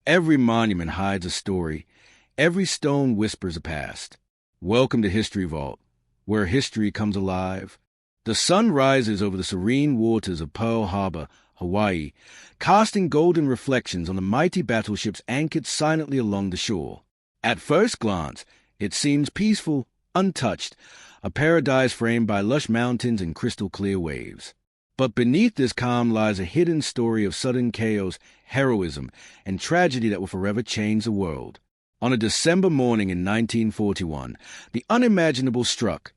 Every monument hides a story. Every stone whispers a past. Welcome to History Vault, where history comes alive. The sun rises over the serene waters of Pearl Harbor, Hawaii, casting golden reflections on the mighty battleships anchored silently along the shore. At first glance, it seems peaceful, untouched, a paradise framed by lush mountains and crystal-clear waves. But beneath this calm lies a hidden story of sudden chaos, heroism, and tragedy that will forever change the world. On a December morning in 1941, the unimaginable struck.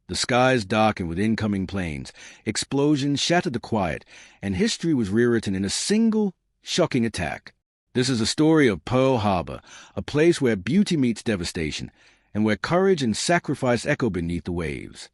The skies darkened with incoming planes, explosions shattered the quiet, and history was rewritten in a single, shocking attack. This is a story of Pearl Harbor, a place where beauty meets devastation, and where courage and sacrifice echo beneath the waves.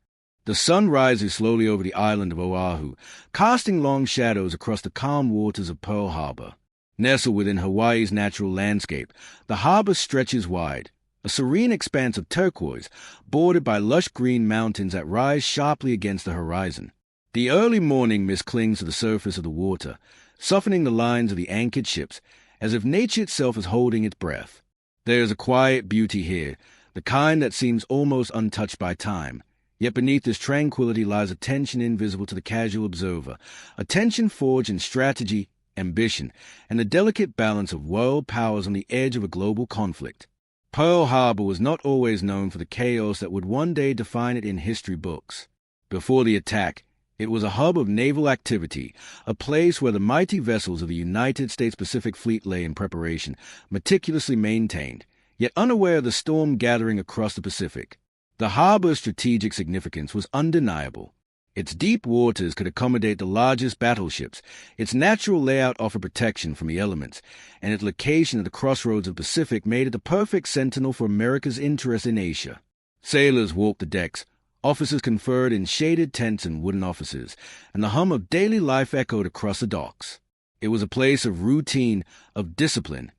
The sun rises slowly over the island of Oahu, casting long shadows across the calm waters of Pearl Harbor. Nestled within Hawaii's natural landscape, the harbor stretches wide, a serene expanse of turquoise, bordered by lush green mountains that rise sharply against the horizon. The early morning mist clings to the surface of the water, softening the lines of the anchored ships, as if nature itself is holding its breath. There is a quiet beauty here, the kind that seems almost untouched by time. Yet beneath this tranquility lies a tension invisible to the casual observer, a tension forged in strategy, ambition, and the delicate balance of world powers on the edge of a global conflict. Pearl Harbor was not always known for the chaos that would one day define it in history books. Before the attack, it was a hub of naval activity, a place where the mighty vessels of the United States Pacific Fleet lay in preparation, meticulously maintained, yet unaware of the storm gathering across the Pacific. The harbor's strategic significance was undeniable. Its deep waters could accommodate the largest battleships, its natural layout offered protection from the elements, and its location at the crossroads of the Pacific made it the perfect sentinel for America's interest in Asia. Sailors walked the decks, officers conferred in shaded tents and wooden offices, and the hum of daily life echoed across the docks. It was a place of routine, of discipline,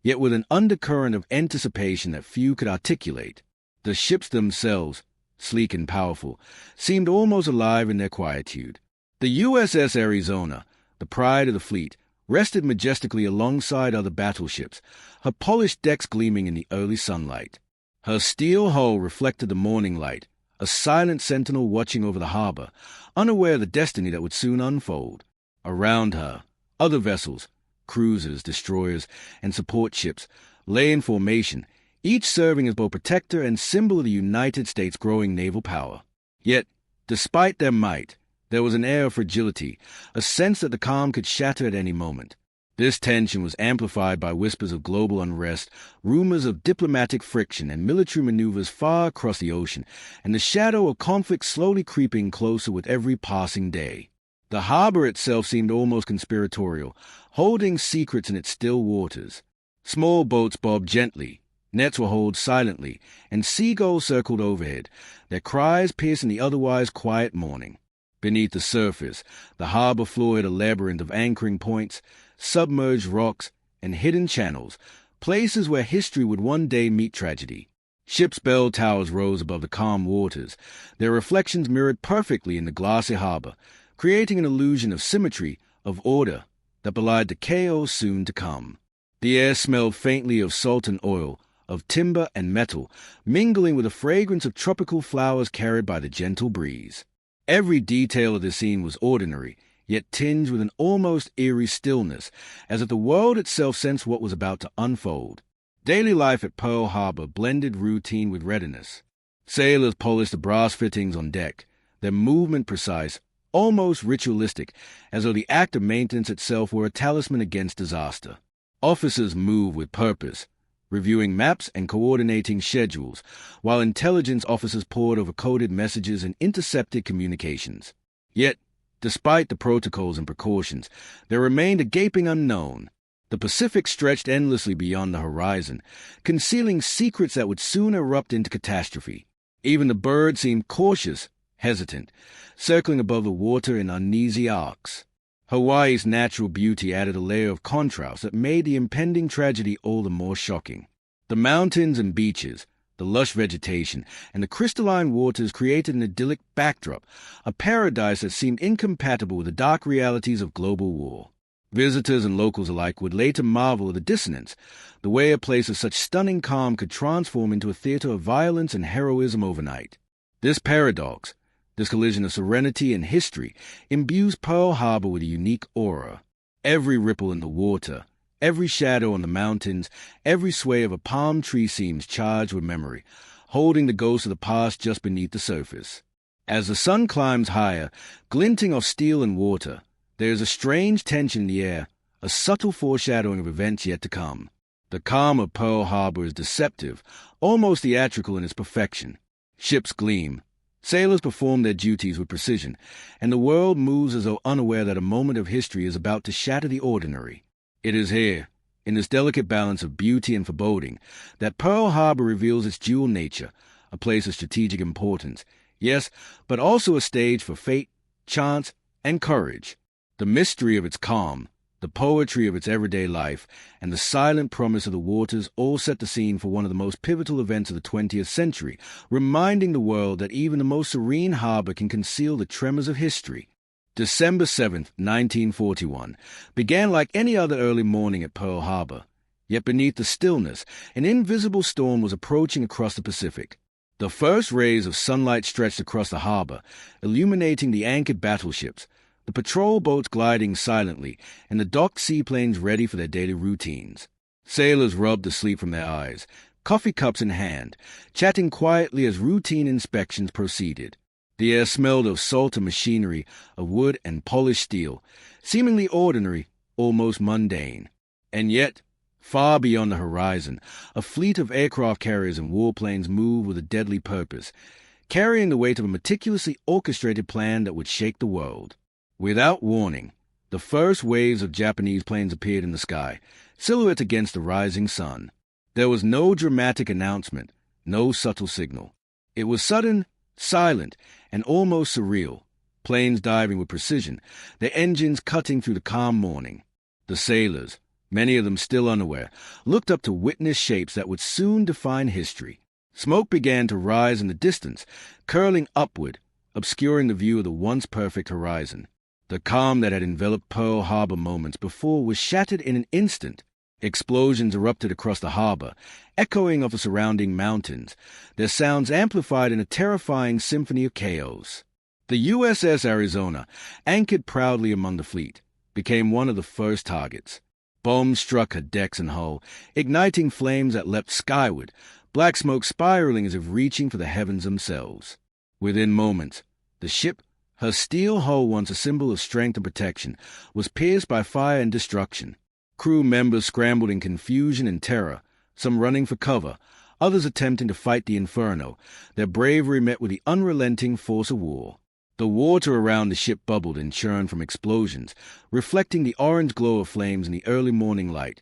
yet with an undercurrent of anticipation that few could articulate. The ships themselves, sleek and powerful, seemed almost alive in their quietude. The USS Arizona, the pride of the fleet, rested majestically alongside other battleships, her polished decks gleaming in the early sunlight. Her steel hull reflected the morning light, a silent sentinel watching over the harbor, unaware of the destiny that would soon unfold. Around her, other vessels, cruisers, destroyers, and support ships, lay in formation, each serving as both protector and symbol of the United States' growing naval power. Yet, despite their might, there was an air of fragility, a sense that the calm could shatter at any moment. This tension was amplified by whispers of global unrest, rumors of diplomatic friction and military maneuvers far across the ocean, and the shadow of conflict slowly creeping closer with every passing day. The harbor itself seemed almost conspiratorial, holding secrets in its still waters. Small boats bobbed gently, nets were hauled silently, and seagulls circled overhead, their cries piercing the otherwise quiet morning. Beneath the surface, the harbor floor had a labyrinth of anchoring points, submerged rocks, and hidden channels, places where history would one day meet tragedy. Ships' bell towers rose above the calm waters, their reflections mirrored perfectly in the glassy harbor, creating an illusion of symmetry, of order, that belied the chaos soon to come. The air smelled faintly of salt and oil, of timber and metal, mingling with the fragrance of tropical flowers carried by the gentle breeze. Every detail of the scene was ordinary, yet tinged with an almost eerie stillness, as if the world itself sensed what was about to unfold. Daily life at Pearl Harbor blended routine with readiness. Sailors polished the brass fittings on deck, their movement precise, almost ritualistic, as though the act of maintenance itself were a talisman against disaster. Officers moved with purpose, reviewing maps and coordinating schedules, while intelligence officers pored over coded messages and intercepted communications. Yet, despite the protocols and precautions, there remained a gaping unknown. The Pacific stretched endlessly beyond the horizon, concealing secrets that would soon erupt into catastrophe. Even the birds seemed cautious, hesitant, circling above the water in uneasy arcs. Hawaii's natural beauty added a layer of contrast that made the impending tragedy all the more shocking. The mountains and beaches, the lush vegetation, and the crystalline waters created an idyllic backdrop, a paradise that seemed incompatible with the dark realities of global war. Visitors and locals alike would later marvel at the dissonance, the way a place of such stunning calm could transform into a theater of violence and heroism overnight. This paradox, this collision of serenity and history, imbues Pearl Harbor with a unique aura. Every ripple in the water, every shadow on the mountains, every sway of a palm tree seems charged with memory, holding the ghosts of the past just beneath the surface. As the sun climbs higher, glinting off steel and water, there is a strange tension in the air, a subtle foreshadowing of events yet to come. The calm of Pearl Harbor is deceptive, almost theatrical in its perfection. Ships gleam. Sailors perform their duties with precision, and the world moves as though unaware that a moment of history is about to shatter the ordinary. It is here, in this delicate balance of beauty and foreboding, that Pearl Harbor reveals its dual nature, a place of strategic importance, yes, but also a stage for fate, chance, and courage. The mystery of its calm, the poetry of its everyday life, and the silent promise of the waters all set the scene for one of the most pivotal events of the 20th century, reminding the world that even the most serene harbor can conceal the tremors of history. December 7th, 1941, began like any other early morning at Pearl Harbor. Yet beneath the stillness, an invisible storm was approaching across the Pacific. The first rays of sunlight stretched across the harbor, illuminating the anchored battleships, the patrol boats gliding silently, and the docked seaplanes ready for their daily routines. Sailors rubbed the sleep from their eyes, coffee cups in hand, chatting quietly as routine inspections proceeded. The air smelled of salt and machinery, of wood and polished steel, seemingly ordinary, almost mundane. And yet, far beyond the horizon, a fleet of aircraft carriers and warplanes moved with a deadly purpose, carrying the weight of a meticulously orchestrated plan that would shake the world. Without warning, the first waves of Japanese planes appeared in the sky, silhouette against the rising sun. There was no dramatic announcement, no subtle signal. It was sudden, silent, and almost surreal, planes diving with precision, their engines cutting through the calm morning. The sailors, many of them still unaware, looked up to witness shapes that would soon define history. Smoke began to rise in the distance, curling upward, obscuring the view of the once perfect horizon. The calm that had enveloped Pearl Harbor moments before was shattered in an instant. Explosions erupted across the harbor, echoing off the surrounding mountains, their sounds amplified in a terrifying symphony of chaos. The USS Arizona, anchored proudly among the fleet, became one of the first targets. Bombs struck her decks and hull, igniting flames that leapt skyward, black smoke spiraling as if reaching for the heavens themselves. Within moments, the ship, her steel hull once a symbol of strength and protection, was pierced by fire and destruction. Crew members scrambled in confusion and terror, some running for cover, others attempting to fight the inferno, their bravery met with the unrelenting force of war. The water around the ship bubbled and churned from explosions, reflecting the orange glow of flames in the early morning light,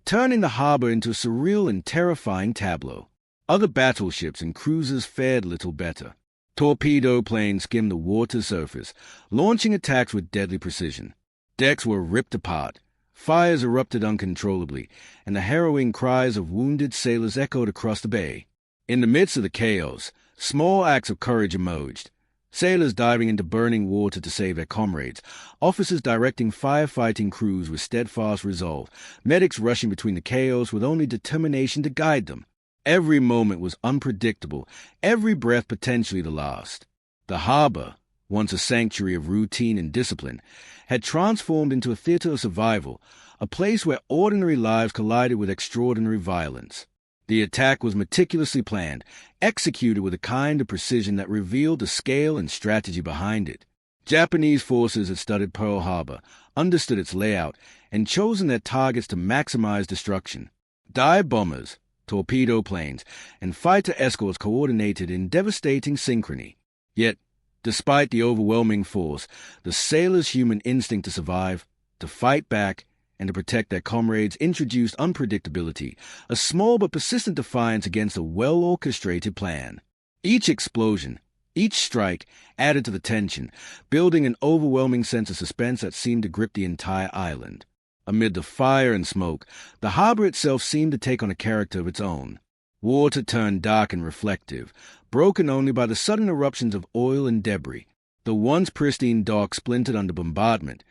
turning the harbor into a surreal and terrifying tableau. Other battleships and cruisers fared little better. Torpedo planes skimmed the water's surface, launching attacks with deadly precision. Decks were ripped apart, fires erupted uncontrollably, and the harrowing cries of wounded sailors echoed across the bay. In the midst of the chaos, small acts of courage emerged. Sailors diving into burning water to save their comrades, officers directing firefighting crews with steadfast resolve, medics rushing between the chaos with only determination to guide them. Every moment was unpredictable, every breath potentially the last. The harbor, once a sanctuary of routine and discipline, had transformed into a theater of survival, a place where ordinary lives collided with extraordinary violence. The attack was meticulously planned, executed with a kind of precision that revealed the scale and strategy behind it. Japanese forces had studied Pearl Harbor, understood its layout, and chosen their targets to maximize destruction. Dive bombers, torpedo planes, and fighter escorts coordinated in devastating synchrony. Yet, despite the overwhelming force, the sailors' human instinct to survive, to fight back, and to protect their comrades introduced unpredictability, a small but persistent defiance against a well-orchestrated plan. Each explosion, each strike, added to the tension, building an overwhelming sense of suspense that seemed to grip the entire island. Amid the fire and smoke, the harbor itself seemed to take on a character of its own. Water turned dark and reflective, broken only by the sudden eruptions of oil and debris. The once pristine dock splintered under bombardment,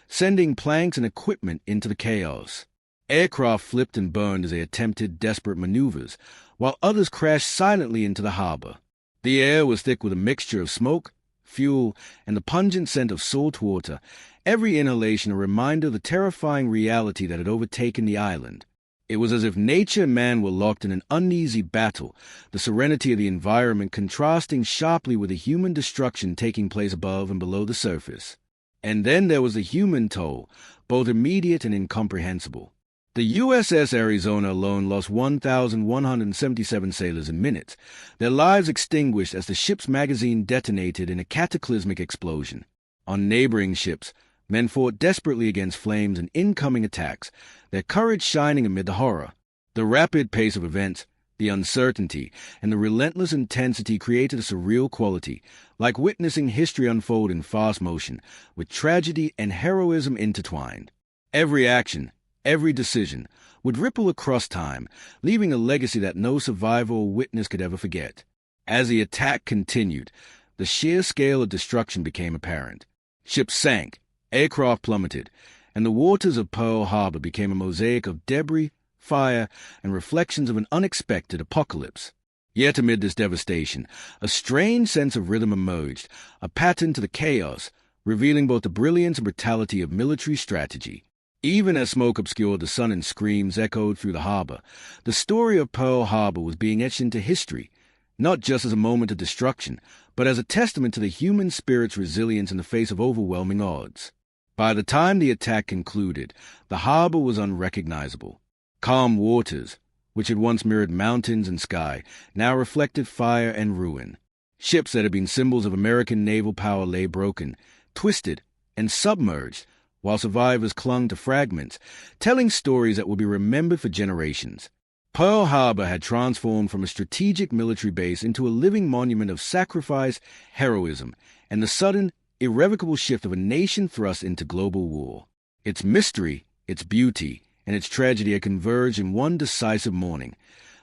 sending planks and equipment into the chaos. Aircraft flipped and burned as they attempted desperate maneuvers, while others crashed silently into the harbor. The air was thick with a mixture of smoke, fuel, and the pungent scent of salt water, every inhalation a reminder of the terrifying reality that had overtaken the island. It was as if nature and man were locked in an uneasy battle, the serenity of the environment contrasting sharply with the human destruction taking place above and below the surface. And then there was the human toll, both immediate and incomprehensible. The USS Arizona alone lost 1,177 sailors in minutes, their lives extinguished as the ship's magazine detonated in a cataclysmic explosion. On neighboring ships, men fought desperately against flames and incoming attacks, their courage shining amid the horror. The rapid pace of events, the uncertainty, and the relentless intensity created a surreal quality, like witnessing history unfold in fast motion, with tragedy and heroism intertwined. Every action, every decision, would ripple across time, leaving a legacy that no survivor or witness could ever forget. As the attack continued, the sheer scale of destruction became apparent. Ships sank, aircraft plummeted, and the waters of Pearl Harbor became a mosaic of debris, fire, and reflections of an unexpected apocalypse. Yet amid this devastation, a strange sense of rhythm emerged, a pattern to the chaos, revealing both the brilliance and brutality of military strategy. Even as smoke obscured the sun and screams echoed through the harbor, the story of Pearl Harbor was being etched into history, not just as a moment of destruction, but as a testament to the human spirit's resilience in the face of overwhelming odds. By the time the attack concluded, the harbor was unrecognizable. Calm waters, which had once mirrored mountains and sky, now reflected fire and ruin. Ships that had been symbols of American naval power lay broken, twisted, and submerged, while survivors clung to fragments, telling stories that will be remembered for generations. Pearl Harbor had transformed from a strategic military base into a living monument of sacrifice, heroism, and the sudden, irrevocable shift of a nation thrust into global war. Its mystery, its beauty, and its tragedy had converged in one decisive morning,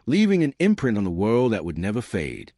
leaving an imprint on the world that would never fade.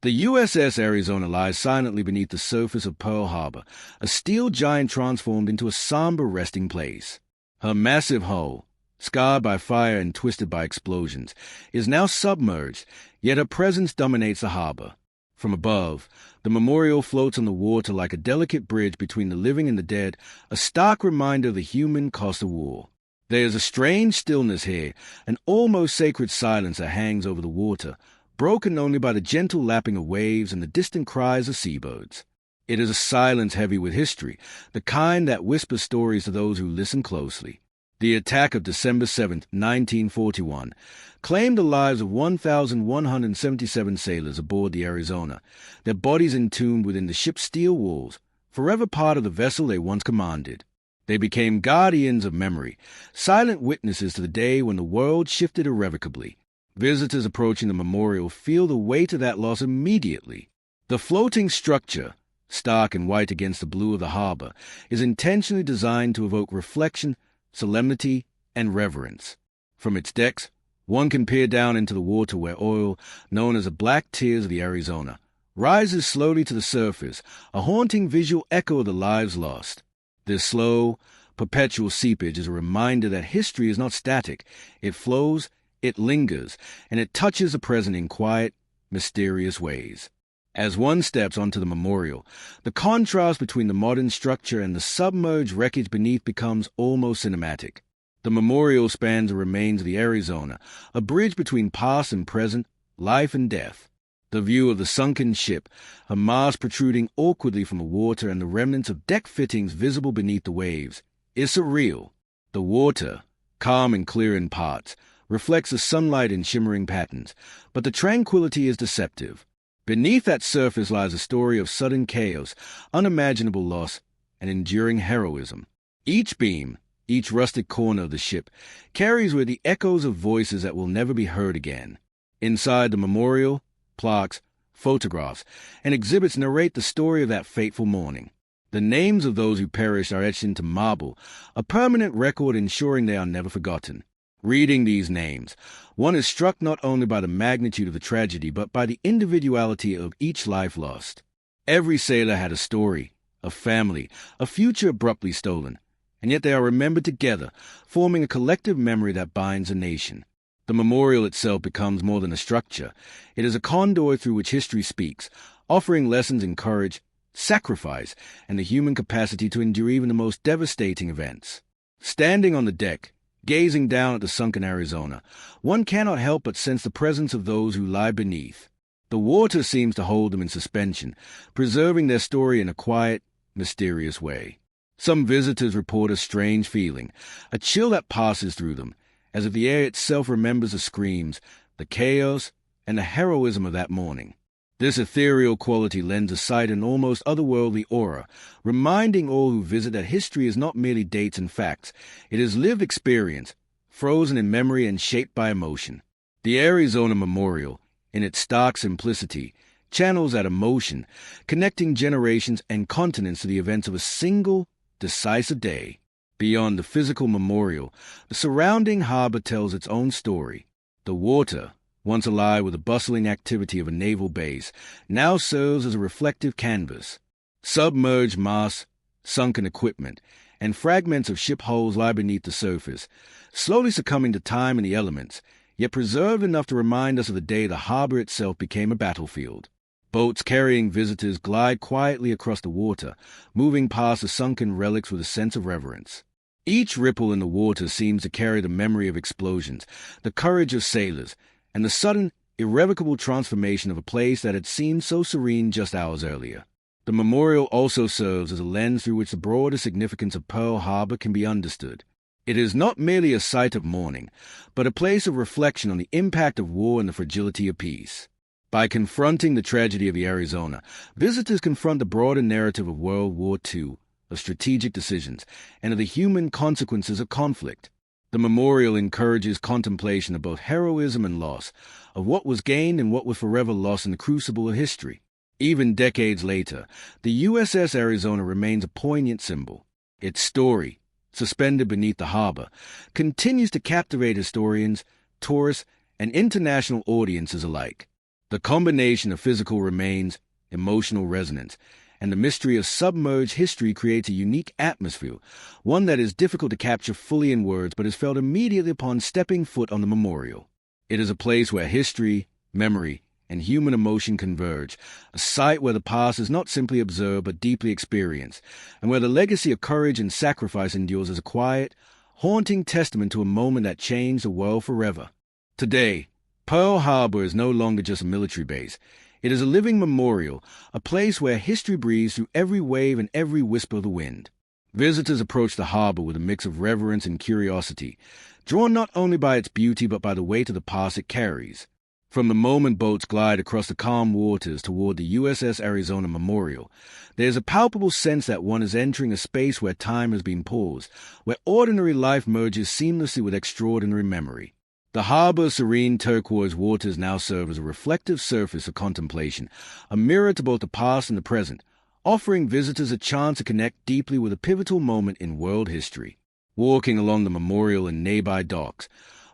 The USS Arizona lies silently beneath the surface of Pearl Harbor, a steel giant transformed into a somber resting place. Her massive hull, scarred by fire and twisted by explosions, is now submerged, yet her presence dominates the harbor. From above, the memorial floats on the water like a delicate bridge between the living and the dead, a stark reminder of the human cost of war. There is a strange stillness here, an almost sacred silence that hangs over the water, broken only by the gentle lapping of waves and the distant cries of seabirds. It is a silence heavy with history, the kind that whispers stories to those who listen closely. The attack of December 7, 1941, claimed the lives of 1,177 sailors aboard the Arizona, their bodies entombed within the ship's steel walls, forever part of the vessel they once commanded. They became guardians of memory, silent witnesses to the day when the world shifted irrevocably. Visitors approaching the memorial feel the weight of that loss immediately. The floating structure, stark and white against the blue of the harbor, is intentionally designed to evoke reflection, solemnity, and reverence. From its decks, one can peer down into the water where oil, known as the black tears of the Arizona, rises slowly to the surface, a haunting visual echo of the lives lost. This slow, perpetual seepage is a reminder that history is not static. It flows, it lingers, and it touches the present in quiet, mysterious ways. As one steps onto the memorial, the contrast between the modern structure and the submerged wreckage beneath becomes almost cinematic. The memorial spans the remains of the Arizona, a bridge between past and present, life and death. The view of the sunken ship, her mast protruding awkwardly from the water and the remnants of deck fittings visible beneath the waves, is surreal. The water, calm and clear in parts, reflects the sunlight in shimmering patterns, but the tranquility is deceptive. Beneath that surface lies a story of sudden chaos, unimaginable loss, and enduring heroism. Each beam, each rusted corner of the ship, carries with it the echoes of voices that will never be heard again. Inside the memorial, plaques, photographs, and exhibits narrate the story of that fateful morning. The names of those who perished are etched into marble, a permanent record ensuring they are never forgotten. Reading these names, one is struck not only by the magnitude of the tragedy, but by the individuality of each life lost. Every sailor had a story, a family, a future abruptly stolen, and yet they are remembered together, forming a collective memory that binds a nation. The memorial itself becomes more than a structure. It is a conduit through which history speaks, offering lessons in courage, sacrifice, and the human capacity to endure even the most devastating events. Standing on the deck, gazing down at the sunken Arizona, one cannot help but sense the presence of those who lie beneath. The water seems to hold them in suspension, preserving their story in a quiet, mysterious way. Some visitors report a strange feeling, a chill that passes through them, as if the air itself remembers the screams, the chaos, and the heroism of that morning. This ethereal quality lends a sight an almost otherworldly aura, reminding all who visit that history is not merely dates and facts. It is lived experience, frozen in memory and shaped by emotion. The Arizona Memorial, in its stark simplicity, channels that emotion, connecting generations and continents to the events of a single, decisive day. Beyond the physical memorial, the surrounding harbor tells its own story. The water, once alive with the bustling activity of a naval base, now serves as a reflective canvas. Submerged masts, sunken equipment, and fragments of ship hulls lie beneath the surface, slowly succumbing to time and the elements, yet preserved enough to remind us of the day the harbor itself became a battlefield. Boats carrying visitors glide quietly across the water, moving past the sunken relics with a sense of reverence. Each ripple in the water seems to carry the memory of explosions, the courage of sailors, and the sudden, irrevocable transformation of a place that had seemed so serene just hours earlier. The memorial also serves as a lens through which the broader significance of Pearl Harbor can be understood. It is not merely a site of mourning, but a place of reflection on the impact of war and the fragility of peace. By confronting the tragedy of the Arizona, visitors confront the broader narrative of World War II, of strategic decisions, and of the human consequences of conflict. The memorial encourages contemplation of both heroism and loss, of what was gained and what was forever lost in the crucible of history. Even decades later, the USS Arizona remains a poignant symbol. Its story, suspended beneath the harbor, continues to captivate historians, tourists, and international audiences alike. The combination of physical remains, emotional resonance, and the mystery of submerged history creates a unique atmosphere, one that is difficult to capture fully in words but is felt immediately upon stepping foot on the memorial. It is a place where history, memory, and human emotion converge, a site where the past is not simply observed but deeply experienced, and where the legacy of courage and sacrifice endures as a quiet, haunting testament to a moment that changed the world forever. Today, Pearl Harbor is no longer just a military base. It is a living memorial, a place where history breathes through every wave and every whisper of the wind. Visitors approach the harbor with a mix of reverence and curiosity, drawn not only by its beauty but by the weight of the past it carries. From the moment boats glide across the calm waters toward the USS Arizona Memorial, there is a palpable sense that one is entering a space where time has been paused, where ordinary life merges seamlessly with extraordinary memory. The harbor's serene turquoise waters now serve as a reflective surface of contemplation, a mirror to both the past and the present, offering visitors a chance to connect deeply with a pivotal moment in world history. Walking along the memorial and nearby docks,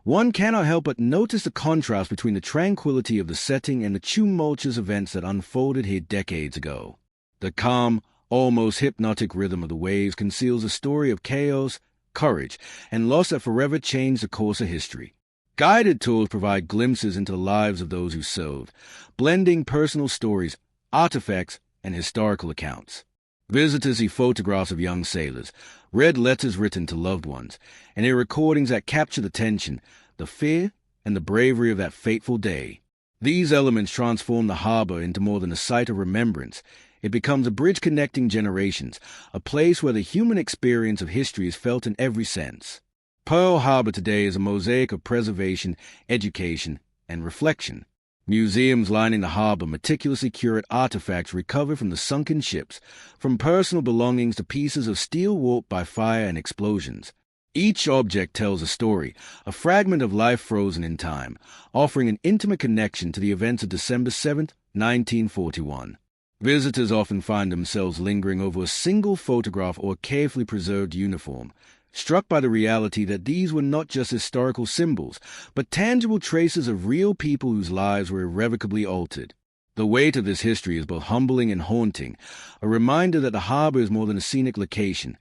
one cannot help but notice the contrast between the tranquility of the setting and the tumultuous events that unfolded here decades ago. The calm, almost hypnotic rhythm of the waves conceals a story of chaos, courage, and loss that forever changed the course of history. Guided tours provide glimpses into the lives of those who served, blending personal stories, artifacts, and historical accounts. Visitors see photographs of young sailors, read letters written to loved ones, and hear recordings that capture the tension, the fear, and the bravery of that fateful day. These elements transform the harbor into more than a site of remembrance. It becomes a bridge connecting generations, a place where the human experience of history is felt in every sense. Pearl Harbor today is a mosaic of preservation, education, and reflection. Museums lining the harbor meticulously curate artifacts recovered from the sunken ships, from personal belongings to pieces of steel warped by fire and explosions. Each object tells a story, a fragment of life frozen in time, offering an intimate connection to the events of December 7, 1941. Visitors often find themselves lingering over a single photograph or carefully preserved uniform, struck by the reality that these were not just historical symbols, but tangible traces of real people whose lives were irrevocably altered. The weight of this history is both humbling and haunting, a reminder that the harbor is more than a scenic location.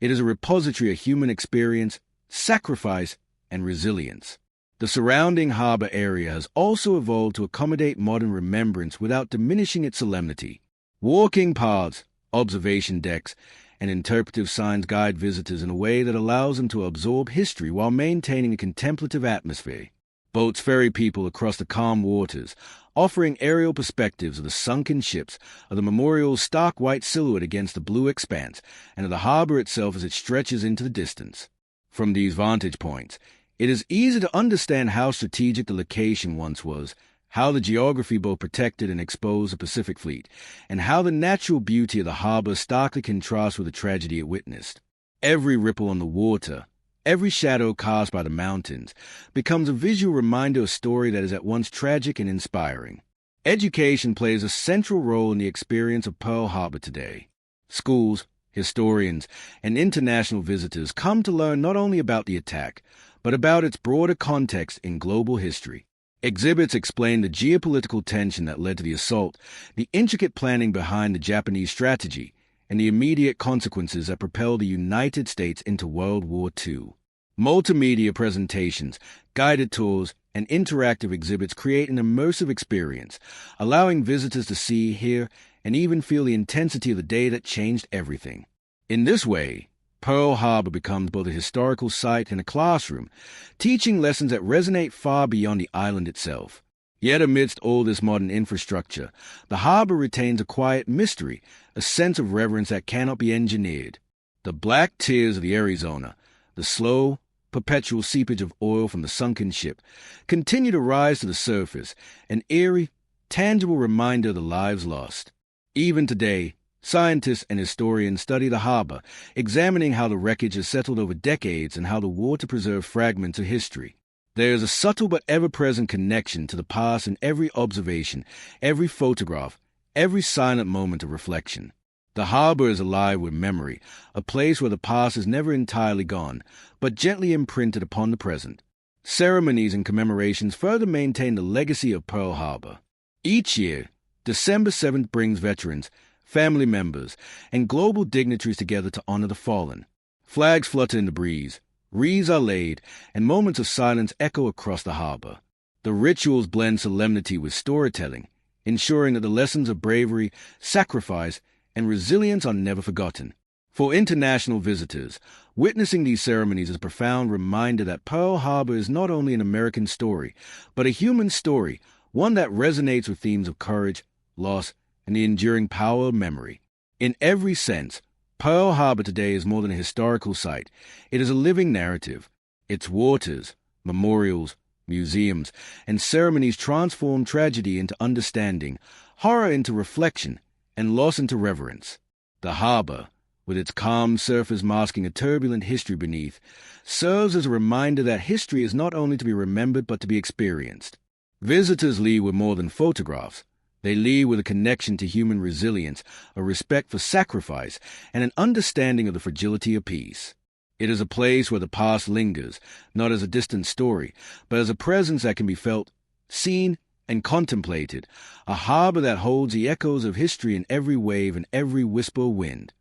It is a repository of human experience, sacrifice, and resilience. The surrounding harbor area has also evolved to accommodate modern remembrance without diminishing its solemnity. Walking paths, observation decks, and interpretive signs guide visitors in a way that allows them to absorb history while maintaining a contemplative atmosphere. Boats ferry people across the calm waters, offering aerial perspectives of the sunken ships, of the memorial's stark white silhouette against the blue expanse, and of the harbor itself as it stretches into the distance. From these vantage points, it is easy to understand how strategic the location once was, how the geography both protected and exposed the Pacific Fleet, and how the natural beauty of the harbor starkly contrasts with the tragedy it witnessed. Every ripple on the water, every shadow cast by the mountains, becomes a visual reminder of a story that is at once tragic and inspiring. Education plays a central role in the experience of Pearl Harbor today. Schools, historians, and international visitors come to learn not only about the attack, but about its broader context in global history. Exhibits explain the geopolitical tension that led to the assault, the intricate planning behind the Japanese strategy, and the immediate consequences that propelled the United States into World War II. Multimedia presentations, guided tours, and interactive exhibits create an immersive experience, allowing visitors to see, hear, and even feel the intensity of the day that changed everything. In this way, Pearl Harbor becomes both a historical site and a classroom, teaching lessons that resonate far beyond the island itself. Yet amidst all this modern infrastructure, the harbor retains a quiet mystery, a sense of reverence that cannot be engineered. The black tears of the Arizona, the slow, perpetual seepage of oil from the sunken ship, continue to rise to the surface, an eerie, tangible reminder of the lives lost. Even today, scientists and historians study the harbor, examining how the wreckage has settled over decades and how the water preserved fragments of history. There is a subtle but ever-present connection to the past in every observation, every photograph, every silent moment of reflection. The harbor is alive with memory, a place where the past is never entirely gone, but gently imprinted upon the present. Ceremonies and commemorations further maintain the legacy of Pearl Harbor. Each year, December 7th brings veterans, family members, and global dignitaries together to honor the fallen. Flags flutter in the breeze, wreaths are laid, and moments of silence echo across the harbor. The rituals blend solemnity with storytelling, ensuring that the lessons of bravery, sacrifice, and resilience are never forgotten. For international visitors, witnessing these ceremonies is a profound reminder that Pearl Harbor is not only an American story, but a human story, one that resonates with themes of courage, loss, and the enduring power of memory. In every sense, Pearl Harbor today is more than a historical site. It is a living narrative. Its waters, memorials, museums, and ceremonies transform tragedy into understanding, horror into reflection, and loss into reverence. The harbor, with its calm surface masking a turbulent history beneath, serves as a reminder that history is not only to be remembered but to be experienced. Visitors leave with more than photographs. They leave with a connection to human resilience, a respect for sacrifice, and an understanding of the fragility of peace. It is a place where the past lingers, not as a distant story, but as a presence that can be felt, seen, and contemplated, a harbor that holds the echoes of history in every wave and every whisper of wind.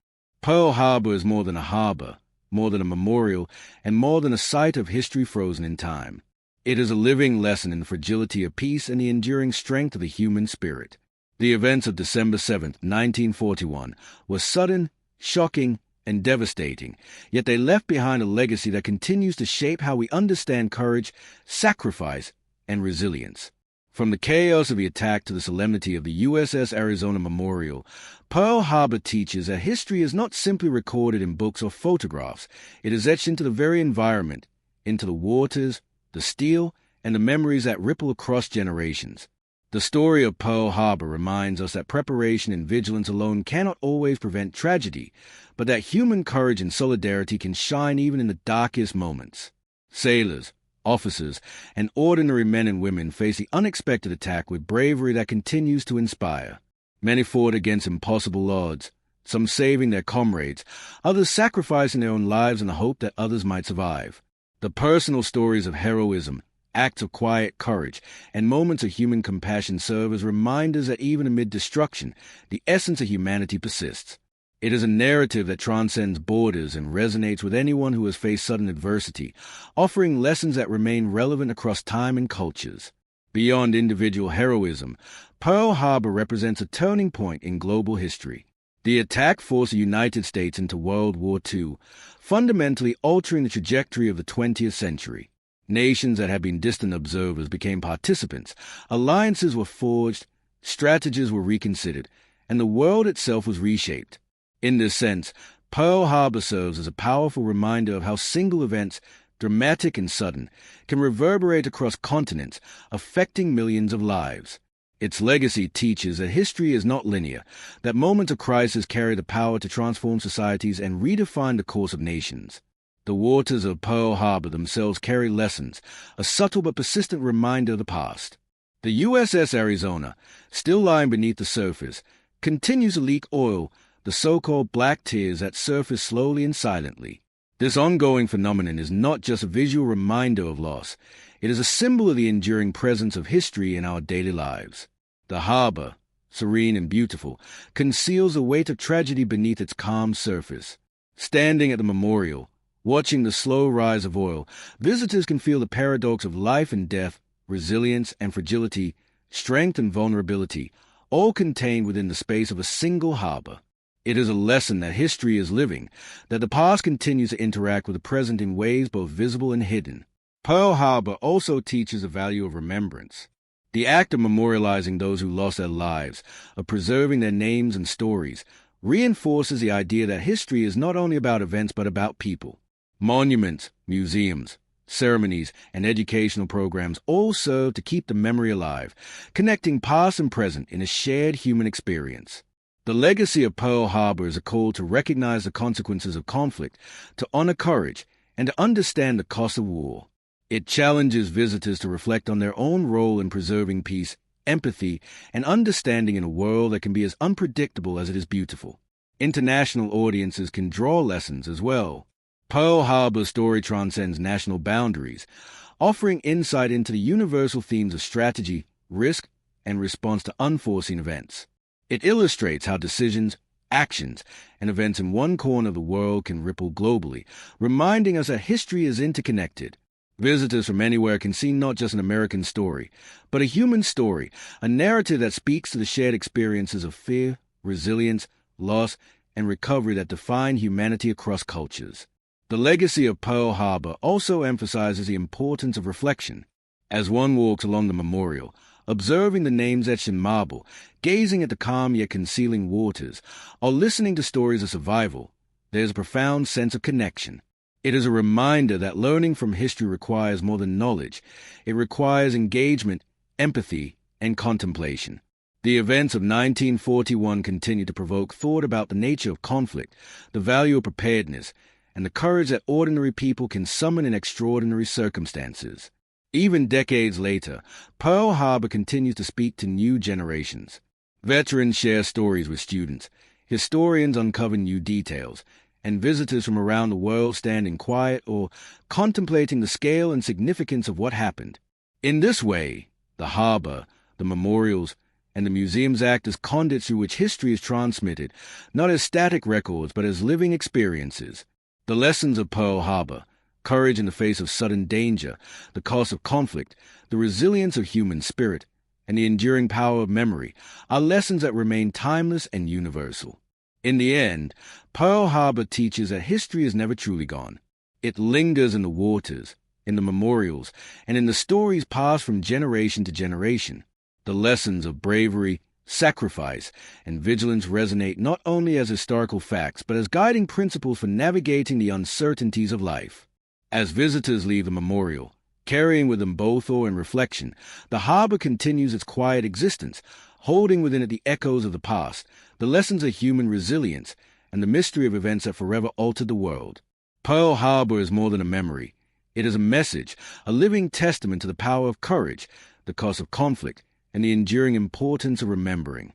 Pearl Harbor is more than a harbor, more than a memorial, and more than a site of history frozen in time. It is a living lesson in the fragility of peace and the enduring strength of the human spirit. The events of December 7th, 1941, were sudden, shocking, and devastating, yet they left behind a legacy that continues to shape how we understand courage, sacrifice, and resilience. From the chaos of the attack to the solemnity of the USS Arizona Memorial, Pearl Harbor teaches that history is not simply recorded in books or photographs. It is etched into the very environment, into the waters, the steel, and the memories that ripple across generations. The story of Pearl Harbor reminds us that preparation and vigilance alone cannot always prevent tragedy, but that human courage and solidarity can shine even in the darkest moments. Sailors, officers, and ordinary men and women face the unexpected attack with bravery that continues to inspire. Many fought against impossible odds, some saving their comrades, others sacrificing their own lives in the hope that others might survive. The personal stories of heroism, acts of quiet courage, and moments of human compassion serve as reminders that even amid destruction, the essence of humanity persists. It is a narrative that transcends borders and resonates with anyone who has faced sudden adversity, offering lessons that remain relevant across time and cultures. Beyond individual heroism, Pearl Harbor represents a turning point in global history. The attack forced the United States into World War II, fundamentally altering the trajectory of the 20th century. Nations that had been distant observers became participants, alliances were forged, strategies were reconsidered, and the world itself was reshaped. In this sense, Pearl Harbor serves as a powerful reminder of how single events, dramatic and sudden, can reverberate across continents, affecting millions of lives. Its legacy teaches that history is not linear, that moments of crisis carry the power to transform societies and redefine the course of nations. The waters of Pearl Harbor themselves carry lessons, a subtle but persistent reminder of the past. The USS Arizona, still lying beneath the surface, continues to leak oil, the so-called black tears that surface slowly and silently. This ongoing phenomenon is not just a visual reminder of loss, it is a symbol of the enduring presence of history in our daily lives. The harbor, serene and beautiful, conceals the weight of tragedy beneath its calm surface. Standing at the memorial, watching the slow rise of oil, visitors can feel the paradox of life and death, resilience and fragility, strength and vulnerability, all contained within the space of a single harbor. It is a lesson that history is living, that the past continues to interact with the present in ways both visible and hidden. Pearl Harbor also teaches the value of remembrance. The act of memorializing those who lost their lives, of preserving their names and stories, reinforces the idea that history is not only about events but about people. Monuments, museums, ceremonies, and educational programs all serve to keep the memory alive, connecting past and present in a shared human experience. The legacy of Pearl Harbor is a call to recognize the consequences of conflict, to honor courage, and to understand the cost of war. It challenges visitors to reflect on their own role in preserving peace, empathy, and understanding in a world that can be as unpredictable as it is beautiful. International audiences can draw lessons as well. Pearl Harbor's story transcends national boundaries, offering insight into the universal themes of strategy, risk, and response to unforeseen events. It illustrates how decisions, actions, and events in one corner of the world can ripple globally, reminding us that history is interconnected. Visitors from anywhere can see not just an American story, but a human story, a narrative that speaks to the shared experiences of fear, resilience, loss, and recovery that define humanity across cultures. The legacy of Pearl Harbor also emphasizes the importance of reflection. As one walks along the memorial, observing the names etched in marble, gazing at the calm yet concealing waters, or listening to stories of survival, there is a profound sense of connection. It is a reminder that learning from history requires more than knowledge. It requires engagement, empathy, and contemplation. The events of 1941 continue to provoke thought about the nature of conflict, the value of preparedness, and the courage that ordinary people can summon in extraordinary circumstances. Even decades later, Pearl Harbor continues to speak to new generations. Veterans share stories with students, historians uncover new details, and visitors from around the world stand in quiet or contemplating the scale and significance of what happened. In this way, the harbor, the memorials, and the museums act as conduits through which history is transmitted, not as static records but as living experiences. The lessons of Pearl Harbor, courage in the face of sudden danger, the cost of conflict, the resilience of human spirit, and the enduring power of memory, are lessons that remain timeless and universal. In the end, Pearl Harbor teaches that history is never truly gone. It lingers in the waters, in the memorials, and in the stories passed from generation to generation. The lessons of bravery, sacrifice, and vigilance resonate not only as historical facts, but as guiding principles for navigating the uncertainties of life. As visitors leave the memorial, carrying with them both awe and reflection, the harbor continues its quiet existence, holding within it the echoes of the past, the lessons of human resilience, and the mystery of events that forever altered the world. Pearl Harbor is more than a memory. It is a message, a living testament to the power of courage, the cost of conflict, and the enduring importance of remembering.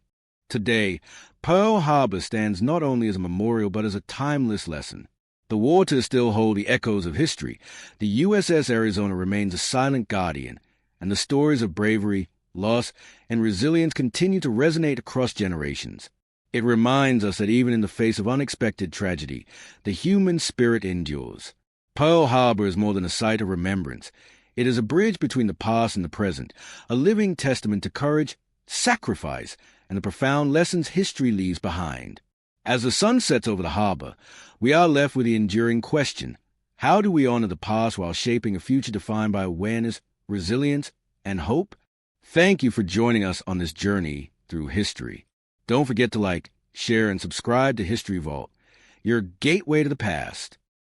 Today, Pearl Harbor stands not only as a memorial but as a timeless lesson. The waters still hold the echoes of history. The USS Arizona remains a silent guardian, and the stories of bravery, loss, and resilience continue to resonate across generations. It reminds us that even in the face of unexpected tragedy, the human spirit endures. Pearl Harbor is more than a site of remembrance. It is a bridge between the past and the present, a living testament to courage, sacrifice, and the profound lessons history leaves behind. As the sun sets over the harbor, we are left with the enduring question: how do we honor the past while shaping a future defined by awareness, resilience, and hope? Thank you for joining us on this journey through history. Don't forget to like, share, and subscribe to History Vault, your gateway to the past.